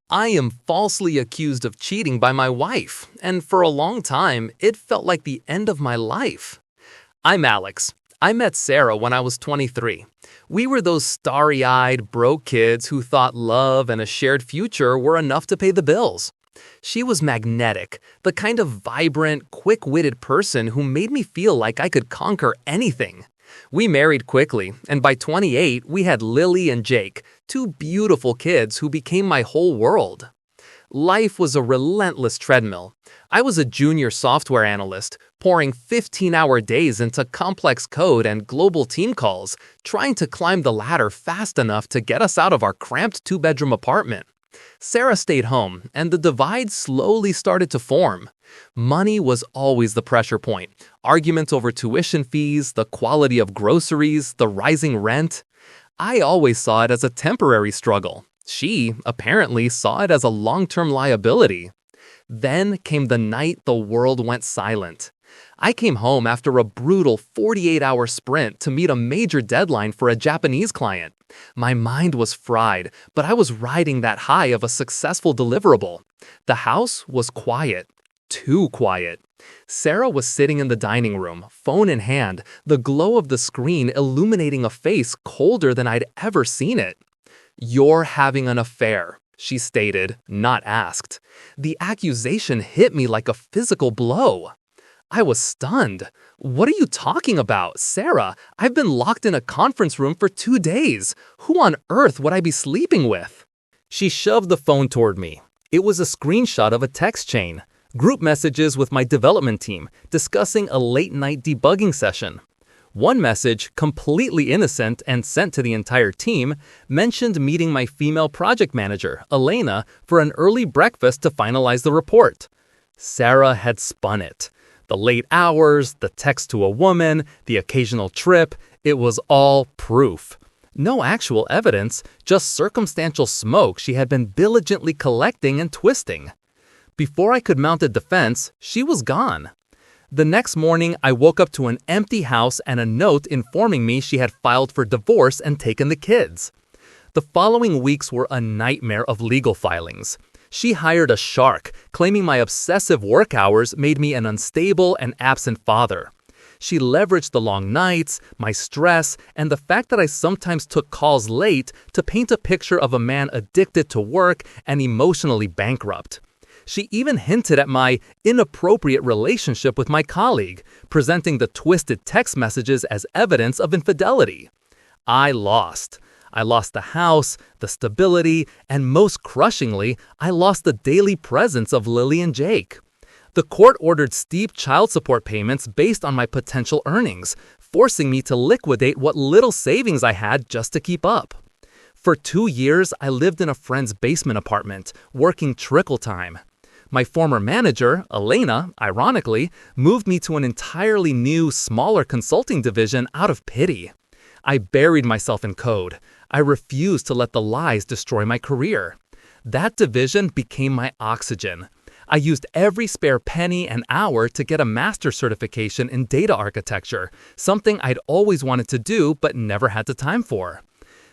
I am falsely accused of cheating by my wife, and for a long time, it felt like the end of my life. I'm Alex. I met Sarah when I was 23. We were those starry-eyed, broke kids who thought love and a shared future were enough to pay the bills. She was magnetic, the kind of vibrant, quick-witted person who made me feel like I could conquer anything. We married quickly, and by 28, we had Lily and Jake, two beautiful kids who became my whole world. Life was a relentless treadmill. I was a junior software analyst, pouring 15-hour days into complex code and global team calls, trying to climb the ladder fast enough to get us out of our cramped two-bedroom apartment. Sarah stayed home, and the divide slowly started to form. Money was always the pressure point. Arguments over tuition fees, the quality of groceries, the rising rent. I always saw it as a temporary struggle. She, apparently, saw it as a long-term liability. Then came the night the world went silent. I came home after a brutal 48-hour sprint to meet a major deadline for a Japanese client. My mind was fried, but I was riding that high of a successful deliverable. The house was quiet. Too quiet. Sarah was sitting in the dining room, phone in hand, the glow of the screen illuminating a face colder than I'd ever seen it. "You're having an affair," she stated, not asked. The accusation hit me like a physical blow. I was stunned. "What are you talking about, Sarah? I've been locked in a conference room for 2 days. Who on earth would I be sleeping with?" She shoved the phone toward me. It was a screenshot of a text chain. Group messages with my development team discussing a late-night debugging session. One message, completely innocent and sent to the entire team, mentioned meeting my female project manager, Elena, for an early breakfast to finalize the report. Sarah had spun it. The late hours, the text to a woman, the occasional trip, it was all proof. No actual evidence, just circumstantial smoke she had been diligently collecting and twisting. Before I could mount a defense, she was gone. The next morning, I woke up to an empty house and a note informing me she had filed for divorce and taken the kids. The following weeks were a nightmare of legal filings. She hired a shark, claiming my obsessive work hours made me an unstable and absent father. She leveraged the long nights, my stress, and the fact that I sometimes took calls late to paint a picture of a man addicted to work and emotionally bankrupt. She even hinted at my inappropriate relationship with my colleague, presenting the twisted text messages as evidence of infidelity. I lost. I lost the house, the stability, and most crushingly, I lost the daily presence of Lily and Jake. The court ordered steep child support payments based on my potential earnings, forcing me to liquidate what little savings I had just to keep up. For 2 years, I lived in a friend's basement apartment, working trickle time. My former manager, Elena, ironically, moved me to an entirely new, smaller consulting division out of pity. I buried myself in code. I refused to let the lies destroy my career. That division became my oxygen. I used every spare penny and hour to get a master's certification in data architecture, something I'd always wanted to do but never had the time for.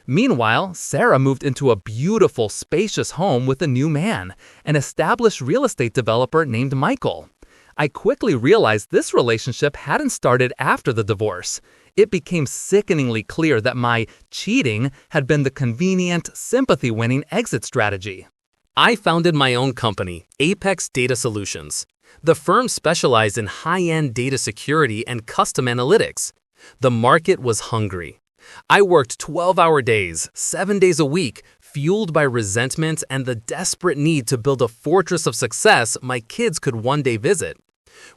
Meanwhile, Sarah moved into a beautiful, spacious home with a new man, an established real estate developer named Michael. I quickly realized this relationship hadn't started after the divorce. It became sickeningly clear that my cheating had been the convenient, sympathy-winning exit strategy. I founded my own company, Apex Data Solutions. The firm specialized in high-end data security and custom analytics. The market was hungry. I worked 12-hour days, 7 days a week, fueled by resentment and the desperate need to build a fortress of success my kids could one day visit.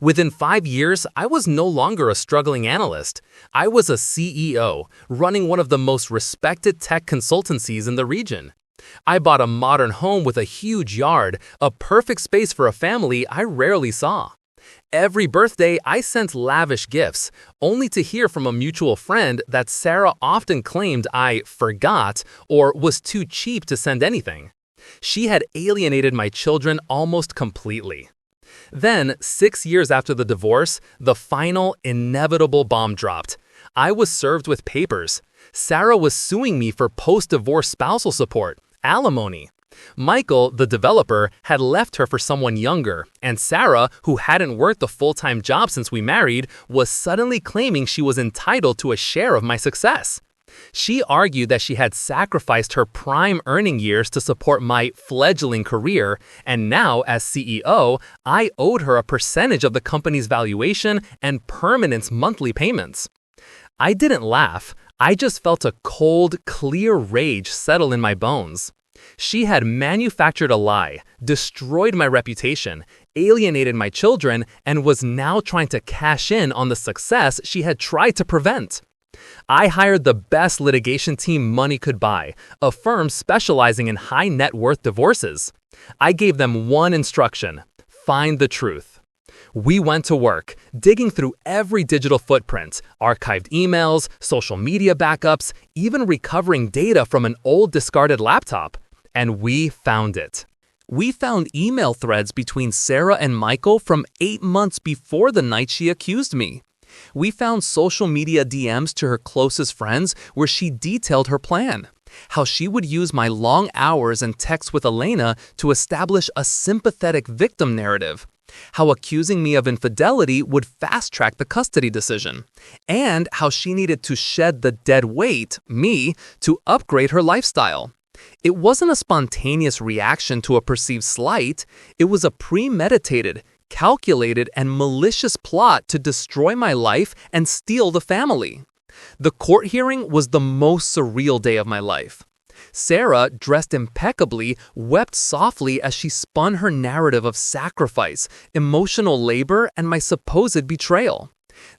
Within 5 years, I was no longer a struggling analyst. I was a CEO, running one of the most respected tech consultancies in the region. I bought a modern home with a huge yard, a perfect space for a family I rarely saw. Every birthday, I sent lavish gifts, only to hear from a mutual friend that Sarah often claimed I forgot or was too cheap to send anything. She had alienated my children almost completely. Then, 6 years after the divorce, the final, inevitable bomb dropped. I was served with papers. Sarah was suing me for post-divorce spousal support, alimony. Michael, the developer, had left her for someone younger, and Sarah, who hadn't worked a full-time job since we married, was suddenly claiming she was entitled to a share of my success. She argued that she had sacrificed her prime earning years to support my fledgling career, and now, as CEO, I owed her a percentage of the company's valuation and permanent monthly payments. I didn't laugh. I just felt a cold, clear rage settle in my bones. She had manufactured a lie, destroyed my reputation, alienated my children, and was now trying to cash in on the success she had tried to prevent. I hired the best litigation team money could buy, a firm specializing in high net worth divorces. I gave them one instruction: find the truth. We went to work, digging through every digital footprint, archived emails, social media backups, even recovering data from an old discarded laptop. And we found it. We found email threads between Sarah and Michael from 8 months before the night she accused me. We found social media DMs to her closest friends where she detailed her plan. How she would use my long hours and texts with Elena to establish a sympathetic victim narrative. How accusing me of infidelity would fast-track the custody decision. And how she needed to shed the dead weight, me, to upgrade her lifestyle. It wasn't a spontaneous reaction to a perceived slight. It was a premeditated, calculated, and malicious plot to destroy my life and steal the family. The court hearing was the most surreal day of my life. Sarah, dressed impeccably, wept softly as she spun her narrative of sacrifice, emotional labor, and my supposed betrayal.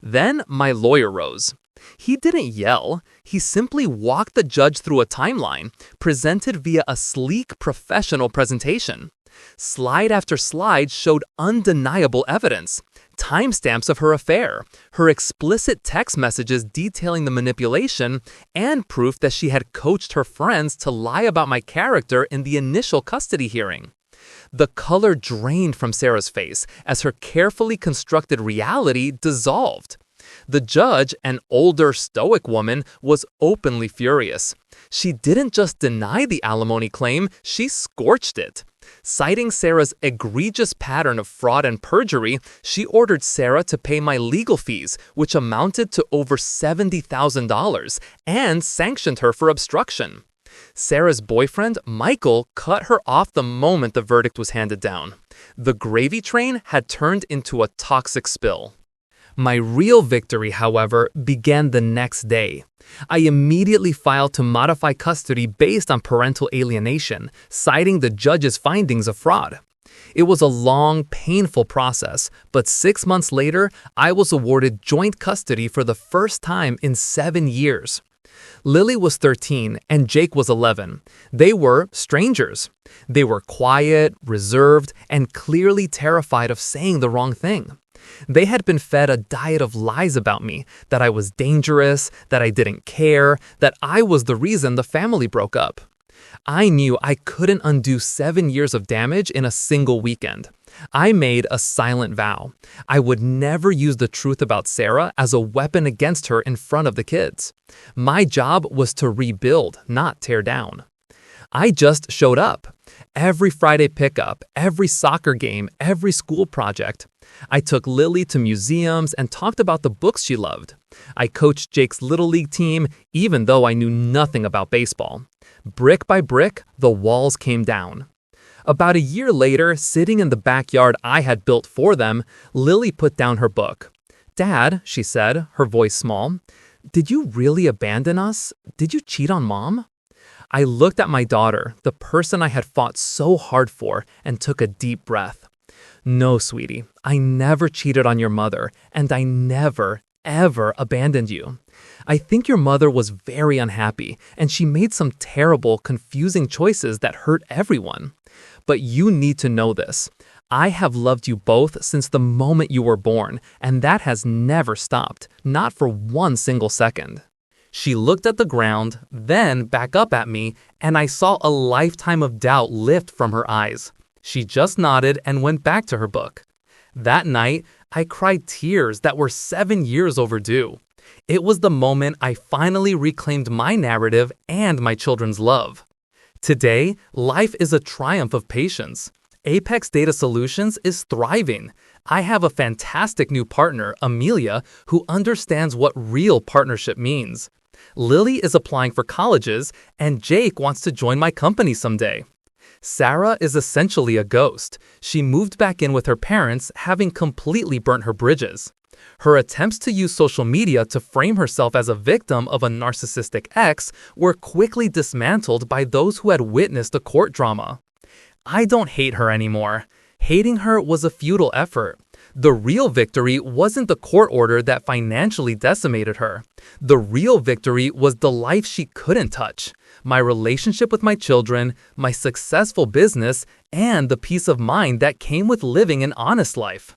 Then my lawyer rose. He didn't yell. He simply walked the judge through a timeline, presented via a sleek, professional presentation. Slide after slide showed undeniable evidence, timestamps of her affair, her explicit text messages detailing the manipulation, and proof that she had coached her friends to lie about my character in the initial custody hearing. The color drained from Sarah's face as her carefully constructed reality dissolved. The judge, an older, stoic woman, was openly furious. She didn't just deny the alimony claim, she scorched it. Citing Sarah's egregious pattern of fraud and perjury, she ordered Sarah to pay my legal fees, which amounted to over $70,000, and sanctioned her for obstruction. Sarah's boyfriend, Michael, cut her off the moment the verdict was handed down. The gravy train had turned into a toxic spill. My real victory, however, began the next day. I immediately filed to modify custody based on parental alienation, citing the judge's findings of fraud. It was a long, painful process, but 6 months later, I was awarded joint custody for the first time in 7 years. Lily was 13 and Jake was 11. They were strangers. They were quiet, reserved, and clearly terrified of saying the wrong thing. They had been fed a diet of lies about me, that I was dangerous, that I didn't care, that I was the reason the family broke up. I knew I couldn't undo 7 years of damage in a single weekend. I made a silent vow. I would never use the truth about Sarah as a weapon against her in front of the kids. My job was to rebuild, not tear down. I just showed up. Every Friday pickup, every soccer game, every school project. I took Lily to museums and talked about the books she loved. I coached Jake's Little League team, even though I knew nothing about baseball. Brick by brick, the walls came down. About a year later, sitting in the backyard I had built for them, Lily put down her book. "Dad," she said, her voice small, "did you really abandon us? Did you cheat on Mom?" I looked at my daughter, the person I had fought so hard for, and took a deep breath. "No, sweetie, I never cheated on your mother, and I never, ever abandoned you. I think your mother was very unhappy, and she made some terrible, confusing choices that hurt everyone. But you need to know this. I have loved you both since the moment you were born, and that has never stopped, not for one single second." She looked at the ground, then back up at me, and I saw a lifetime of doubt lift from her eyes. She just nodded and went back to her book. That night, I cried tears that were 7 years overdue. It was the moment I finally reclaimed my narrative and my children's love. Today, life is a triumph of patience. Apex Data Solutions is thriving. I have a fantastic new partner, Amelia, who understands what real partnership means. Lily is applying for colleges, and Jake wants to join my company someday. Sarah is essentially a ghost. She moved back in with her parents, having completely burnt her bridges. Her attempts to use social media to frame herself as a victim of a narcissistic ex were quickly dismantled by those who had witnessed the court drama. I don't hate her anymore. Hating her was a futile effort. The real victory wasn't the court order that financially decimated her. The real victory was the life she couldn't touch. My relationship with my children, my successful business, and the peace of mind that came with living an honest life.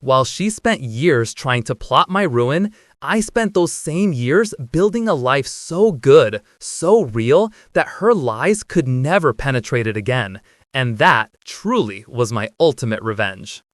While she spent years trying to plot my ruin, I spent those same years building a life so good, so real, that her lies could never penetrate it again. And that truly was my ultimate revenge.